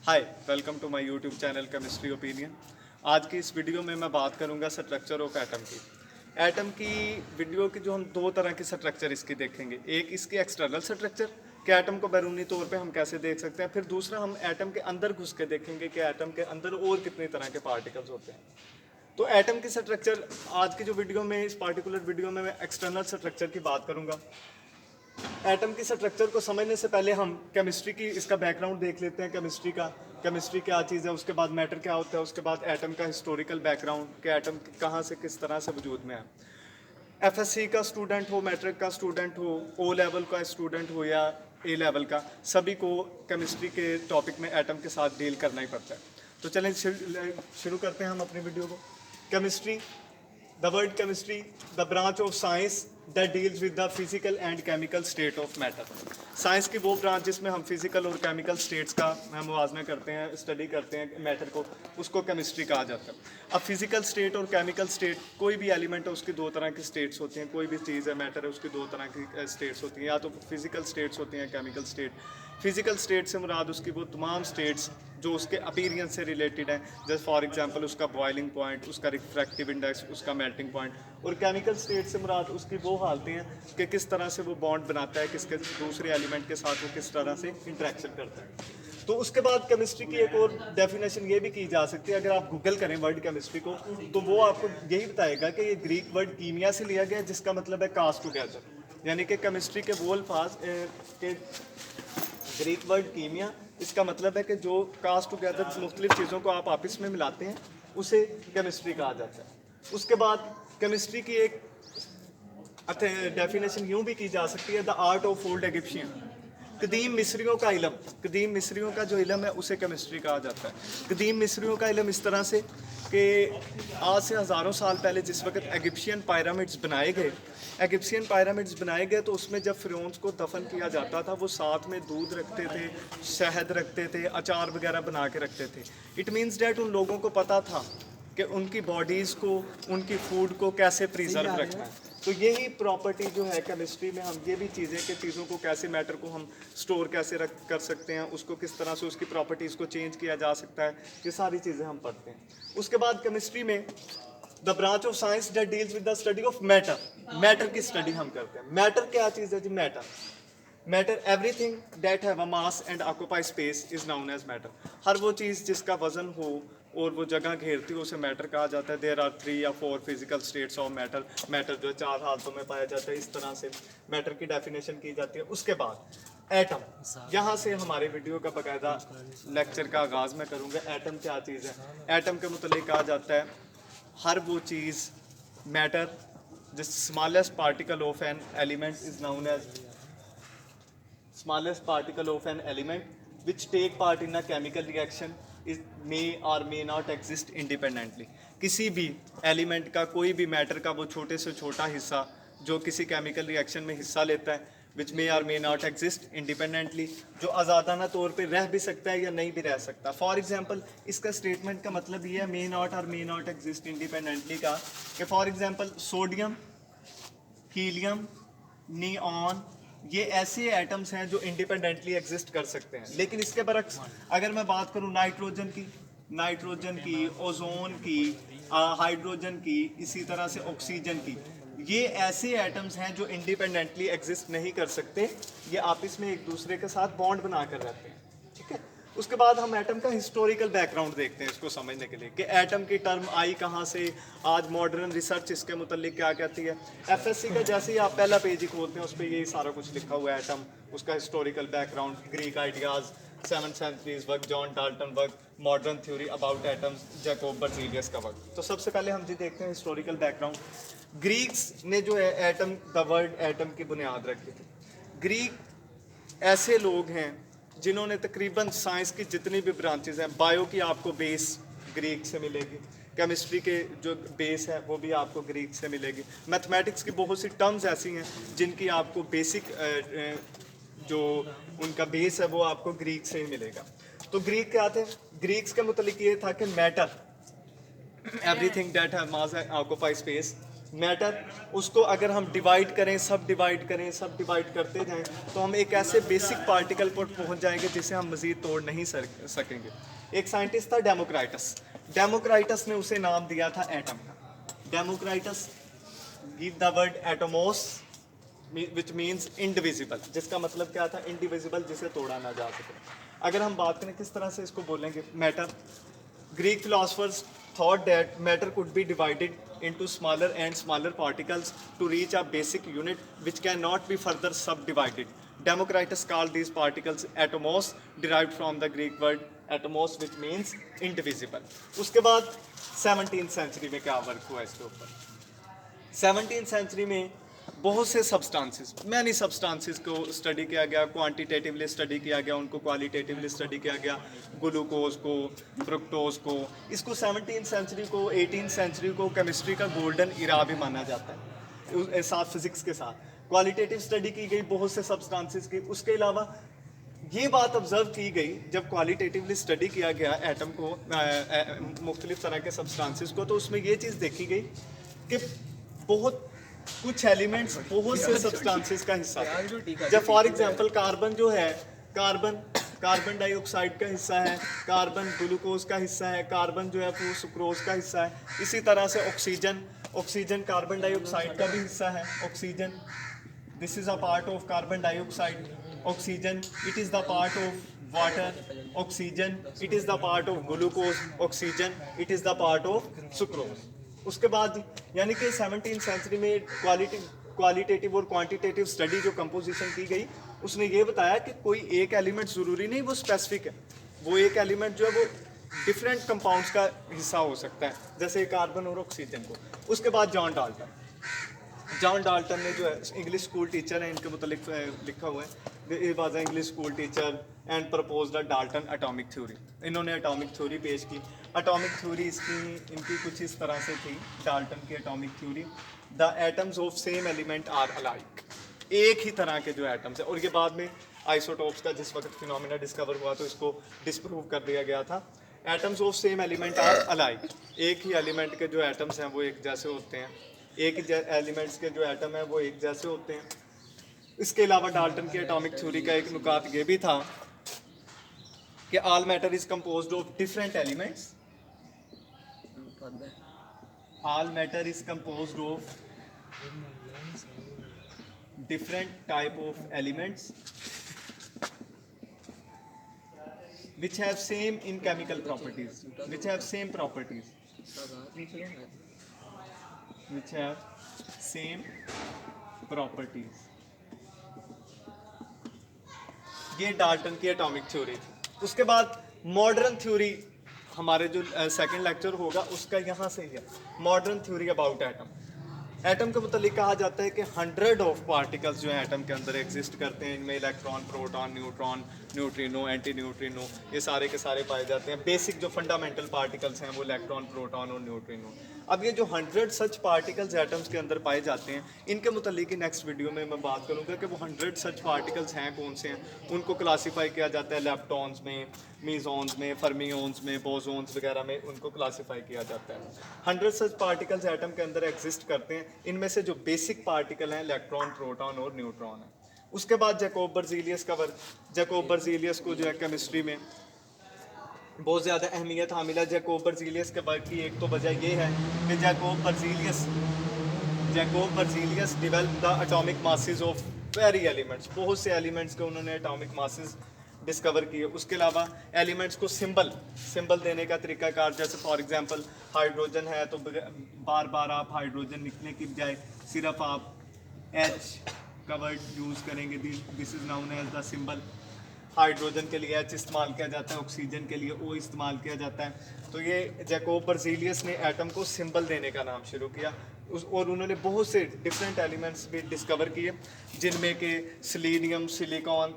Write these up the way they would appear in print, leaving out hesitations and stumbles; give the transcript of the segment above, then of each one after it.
Hi, welcome to my YouTube channel chemistry opinion. आज की इस वीडियो में मैं बात करूंगा स्ट्रक्चर ऑफ एटम की। एटम की वीडियो की जो हम दो तरह की स्ट्रक्चर इसकी देखेंगे। एक इसकी एक्सटर्नल स्ट्रक्चर कि एटम को बैरूनी तौर पे हम कैसे देख सकते हैं। फिर दूसरा हम एटम के अंदर घुस के देखेंगे कि एटम के अंदर और कितनी तरह के पार्टिकल्स होते हैं। तो एटम की स्ट्रक्चर आज की जो वीडियो में, इस पार्टिकुलर वीडियो में मैं एक्सटर्नल स्ट्रक्चर की बात करूंगा। एटम की स्ट्रक्चर को समझने से पहले हम केमिस्ट्री की इसका बैकग्राउंड देख लेते हैं। केमिस्ट्री क्या चीज़ है, उसके बाद मैटर क्या होता है, उसके बाद एटम का हिस्टोरिकल बैकग्राउंड कि एटम कहाँ से किस तरह से वजूद में है। एफएससी का स्टूडेंट हो, मैट्रिक का स्टूडेंट हो, ओ लेवल का स्टूडेंट हो या ए लेवल का, सभी को केमिस्ट्री के टॉपिक में एटम के साथ डील करना ही पड़ता है। तो चलें शुरू करते हैं हम अपनी वीडियो को। Chemistry, the word chemistry, the branch of science that deals with the physical and chemical state of matter। Science की वो ब्रांच जिसमें हम फिजिकल और केमिकल स्टेट्स का हम मुवाजना करते हैं, स्टडी करते हैं मैटर को, उसको केमिस्ट्री कहा जाता है। अब फिजिकल स्टेट और केमिकल स्टेट, कोई भी एलिमेंट है उसकी दो तरह की स्टेट्स होती हैं। कोई भी चीज़ है, मैटर है, उसकी दो तरह की स्टेट्स होती हैं, या तो फिजिकल स्टेट्स होती हैं, केमिकल स्टेट। फिजिकल स्टेट से मुराद उसकी वो तमाम स्टेट्स जो उसके अपीरियंस से रिलेटेड हैं, जैसे फॉर एग्जांपल उसका बॉइलिंग पॉइंट, उसका रिफ्रैक्टिव इंडेक्स, उसका मेल्टिंग पॉइंट। और केमिकल स्टेट से मुराद उसकी वो हालतें हैं कि किस तरह से वो बॉन्ड बनाता है, किसके दूसरे एलिमेंट के साथ वो किस तरह से इंटरेक्शन करता है। तो उसके बाद केमिस्ट्री की एक और डेफिनेशन ये भी की जा सकती है। अगर आप गूगल करें वर्ड केमिस्ट्री को, तो वो आपको यही बताएगा कि ये ग्रीक वर्ड कीमिया से लिया गया, जिसका मतलब है कास्ट टुगेदर। यानी कि केमिस्ट्री के वो अल्फाज के ग्रीक वर्ड कीमिया, इसका मतलब है कि जो कास्ट टुगेदर मुख्तलिफ चीज़ों को आप आपस में मिलाते हैं, उसे केमिस्ट्री कहा जाता है। उसके बाद केमिस्ट्री की एक डेफिनेशन यूँ भी की जा सकती है, the art of old Egyptian. कदीम मिस्रियों का इलम, कदीम मिस्रियों का जो इलम है उसे केमिस्ट्री कहा जाता है। कदीम मिस्रियों का इलम इस तरह से कि आज से हज़ारों साल पहले जिस वक्त इजिप्शियन पिरामिड्स बनाए गए, तो उसमें जब फिरौन्स को दफन किया जाता था, वो साथ में दूध रखते थे, शहद रखते थे, अचार वगैरह बना के रखते थे। इट मीन्स डैट उन लोगों को पता था कि उनकी बॉडीज़ को, उनकी फूड को कैसे प्रिजर्व रखना है। तो यही प्रॉपर्टी जो है केमिस्ट्री में, हम ये भी चीज़ों को कैसे, मैटर को हम स्टोर कैसे कर सकते हैं, उसको किस तरह से उसकी प्रॉपर्टीज़ को चेंज किया जा सकता है, ये सारी चीज़ें हम पढ़ते हैं। उसके बाद केमिस्ट्री में the branch of science that deals with the study of matter, matter की स्टडी हम करते हैं। मैटर क्या चीज़ है जी? Matter everything that have a mass and occupy space is known as matter. हर वो चीज़ जिसका वजन हो और वो जगह घेरती हो, उसे मैटर कहा जाता है। देयर आर 3 या 4 physical states of matter. Matter जो 4 हालतों में पाया जाता है, इस तरह से मैटर की डेफिनेशन की जाती है। उसके बाद एटम, यहाँ से हमारे वीडियो का बाकायदा लेक्चर का आगाज़ मैं करूँगा। एटम क्या चीज़ है? एटम के मुतालिक कहा जाता है हर वो चीज़, matter, the smallest particle of an element is known as smallest particle of an element which take part in a chemical reaction is may or may not exist independently। किसी भी एलिमेंट का, कोई भी मैटर का वो छोटे से छोटा हिस्सा जो किसी केमिकल रिएक्शन में हिस्सा लेता है, विच मे और मे नॉट एग्जिस्ट इंडिपेंडेंटली, जो आज़ादाना तौर पे रह भी सकता है या नहीं भी रह सकता। फॉर एग्जांपल, इसका स्टेटमेंट का मतलब ये है मे नॉट और मे नॉट एग्जिस्ट इंडिपेंडेंटली का, कि for example sodium, helium, neon, ये ऐसे एटम्स हैं जो इंडिपेंडेंटली एग्जिस्ट कर सकते हैं। लेकिन इसके बरक्स अगर मैं बात करूं नाइट्रोजन की, ओजोन की, हाइड्रोजन की, इसी तरह से ऑक्सीजन की, ये ऐसे एटम्स हैं जो इंडिपेंडेंटली एग्जिस्ट नहीं कर सकते। ये आपस में एक दूसरे के साथ बॉन्ड बना कर रहते हैं, ठीक है। उसके बाद हम एटम का हिस्टोरिकल बैकग्राउंड देखते हैं इसको समझने के लिए कि एटम की टर्म आई कहाँ से, आज मॉडर्न रिसर्च इसके मुतालिक क्या कहती है। एफएससी का जैसे ही आप पहला पेज ही खोलते हैं, उस पर यही सारा कुछ लिखा हुआ है। एटम, उसका historical background, Greek ideas, 7th century's work, John Dalton work, modern theory about atoms, Jacob Berzelius का वर्क। तो सबसे पहले हम जी देखते हैं हिस्टोरिकल बैकग्राउंड। ग्रीक्स ने जो है एटम, द वर्ड एटम की बुनियाद रखी थी। ग्रीक ऐसे लोग हैं जिन्होंने तकरीबन साइंस की जितनी भी ब्रांचेज हैं, बायो की आपको बेस ग्रीक से मिलेगी, केमिस्ट्री के जो बेस है वो भी आपको ग्रीक से मिलेगी, मैथमेटिक्स की बहुत सी टर्म्स ऐसी हैं जिनकी आपको बेसिक जो उनका बेस है वो आपको ग्रीक से ही मिलेगा। तो ग्रीक क्या थे? ग्रीक्स के मुतालिक ये था कि matter, everything that have mass occupy space matter, उसको अगर हम डिवाइड करें, सब डिवाइड करें, सब डिवाइड करते जाएं, तो हम एक ऐसे बेसिक पार्टिकल पर पहुंच जाएंगे जिसे हम मज़ीद तोड़ नहीं सकेंगे। एक साइंटिस्ट था डेमोक्राइटस। डेमोक्राइटस ने उसे नाम दिया था एटम का। Democritus give the word atomos which means indivisible, जिसका मतलब क्या था? इंडिविजिबल, जिसे तोड़ा ना जा सके। अगर हम बात करें किस तरह से इसको बोलेंगे, matter, Greek philosophers thought that matter could be divided into smaller and smaller particles to reach a basic unit which cannot be further subdivided. Democritus called these particles atomos, derived from the Greek word atomos, which means indivisible. उसके बाद 17th century में क्या work हुआ इसके ऊपर? 17th century में बहुत से सब्सटेंसेस, मैनी सब्सटेंसेस को स्टडी किया गया, क्वांटिटेटिवली स्टडी किया गया, उनको क्वालिटेटिवली स्टडी किया गया, ग्लूकोज को, फ्रुक्टोज को। इसको 17th सेंचुरी को, 18th सेंचुरी को केमिस्ट्री का गोल्डन इरा भी माना जाता है, साथ फिजिक्स के साथ। क्वालिटेटिव स्टडी की गई बहुत से सब्सटेंसेस की। उसके अलावा ये बात ऑब्जर्व की गई जब क्वालिटेटिवली स्टडी किया गया एटम को, मुख्तलिफ तरह के सब्सटेंसेस को, तो उसमें ये चीज़ देखी गई कि बहुत कुछ एलिमेंट्स बहुत से सब्सटेंसेस का हिस्सा है। जब फॉर एग्जांपल कार्बन जो है, कार्बन डाइऑक्साइड का हिस्सा है, कार्बन ग्लूकोज का हिस्सा है, कार्बन जो है वो सुक्रोज का हिस्सा है। इसी तरह से ऑक्सीजन कार्बन डाइऑक्साइड का भी हिस्सा है। Oxygen, this is a part of carbon dioxide. Oxygen, it is the part of water. Oxygen, it is the part of glucose. Oxygen, it is the part of sucrose. उसके बाद यानी कि 17th century में qualitative और quantitative study जो composition की गई, उसने ये बताया कि कोई एक एलिमेंट ज़रूरी नहीं वो स्पेसिफिक है, वो एक एलिमेंट जो है वो डिफरेंट कंपाउंड्स का हिस्सा हो सकता है, जैसे कार्बन और ऑक्सीजन को। उसके बाद जॉन डाल्टन ने जो है, इंग्लिश स्कूल टीचर है, इनके मुतालिक लिखा हुआ है, he was English school teacher and proposed Dalton atomic theory. इन्होंने एटॉमिक थ्योरी पेश की। एटॉमिक थ्योरी इनकी कुछ इस तरह से थी, डाल्टन की atomic theory, the atoms of same element are alike. एक ही तरह के जो एटम्स है, और ये बाद में आइसोटोप्स का जिस वक्त फिनोमेना डिस्कवर हुआ तो इसको डिस्प्रूव कर दिया गया था। Atoms of same element are alike, एक ही एलिमेंट के जो एटम्स हैं वो एक जैसे होते हैं, एक ही एलिमेंट्स के जो एटम है वो एक जैसे होते हैं। इसके अलावा डाल्टन की एटॉमिक थ्योरी का एक नुकात ये भी था कि all matter is composed of different elements, all matter is composed of different type of elements which have same in chemical properties, which have same properties, which have same properties। ये Dalton की atomic theory थी। उसके बाद modern theory, हमारे जो second lecture होगा उसका यहाँ से ही है, modern theory about atom. Atom के मुतालिक कहा जाता है कि 100 ऑफ पार्टिकल्स जो हैं एटम के अंदर एग्जिस्ट करते हैं। इनमें electron, proton, neutron, neutrino, anti neutrino, ये सारे के सारे पाए जाते हैं। बेसिक जो फंडामेंटल पार्टिकल्स हैं वो इलेक्ट्रॉन, प्रोटॉन और न्यूट्रिनो। अब ये जो 100 सच पार्टिकल्स एटम्स के अंदर पाए जाते हैं, इनके मुतालिक नेक्स्ट वीडियो में मैं बात करूँगा कि वो 100 सच पार्टिकल्स हैं कौन से हैं। उनको क्लासीफाई किया जाता है लेप्टॉन्स में, मीजोन्स में, फर्मियोन्स में, बोसोन्स वगैरह में, उनको क्लासीफाई किया जाता है। 100 सच पार्टिकल्स एटम के अंदर एग्जिस्ट करते हैं। इनमें से जो बेसिक पार्टिकल हैं इलेक्ट्रॉन, प्रोटॉन और न्यूट्रॉन है। उसके बाद जैकोब बर्जीलियस का वर्क, जैकोब बर्जीलियस को जो है केमिस्ट्री में बहुत ज़्यादा अहमियत हामिल है। जैकोब बर्जीलियस के वर्क की एक तो वजह ये है कि Jacob Berzelius develop the atomic masses of very elements, बहुत से एलिमेंट्स के उन्होंने एटॉमिक मासेस डिस्कवर किए। उसके अलावा एलिमेंट्स को सिंबल देने का तरीकाकार, जैसे फॉर एग्जांपल हाइड्रोजन है तो बार बार आप हाइड्रोजन लिखने की बजाय सिर्फ आप H का वर्ड यूज़ करेंगे, this is known as the symbol. Hydrogen के लिए H इस्तेमाल किया जाता है, ऑक्सीजन के लिए O इस्तेमाल किया जाता है। तो ये जैकोब बर्जीलियस ने एटम को सिंबल देने का नाम शुरू किया। और उन्होंने बहुत से डिफरेंट एलिमेंट्स भी डिस्कवर किए, जिनमें के सिलीनियम, सिलिकॉन,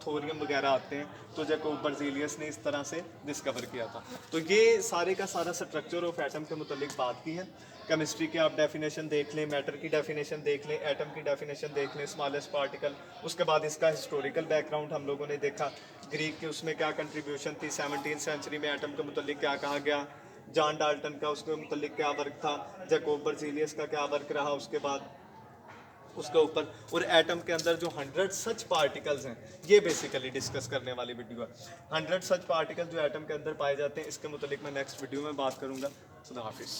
थोरियम वगैरह आते हैं। तो जैकोब बर्जीलियस ने इस तरह से डिस्कवर किया था। तो ये सारे का सारा स्ट्रक्चर ऑफ एटम के मुतालिक बात की है। केमिस्ट्री की आप डेफिनेशन देख लें, मैटर की डेफिनेशन देख लें, एटम की डेफिनेशन देख लें, स्मॉलेस्ट पार्टिकल। उसके बाद इसका हिस्टोरिकल बैकग्राउंड हम लोगों ने देखा, ग्रीक के उसमें क्या कंट्रीब्यूशन थी, 17th सेंचुरी में एटम के मुतालिक क्या कहा गया, जॉन डाल्टन का उसके मुतल्लिक क्या वर्क था, जैकोब बर्जीलियस का क्या वर्क रहा उसके बाद उसके ऊपर, और एटम के अंदर जो 100 सच पार्टिकल्स हैं, ये बेसिकली डिस्कस करने वाली वीडियो है। 100 सच पार्टिकल्स जो एटम के अंदर पाए जाते हैं, इसके मुतल्लिक मैं नेक्स्ट वीडियो में बात करूँगा। खुदा हाफिज़।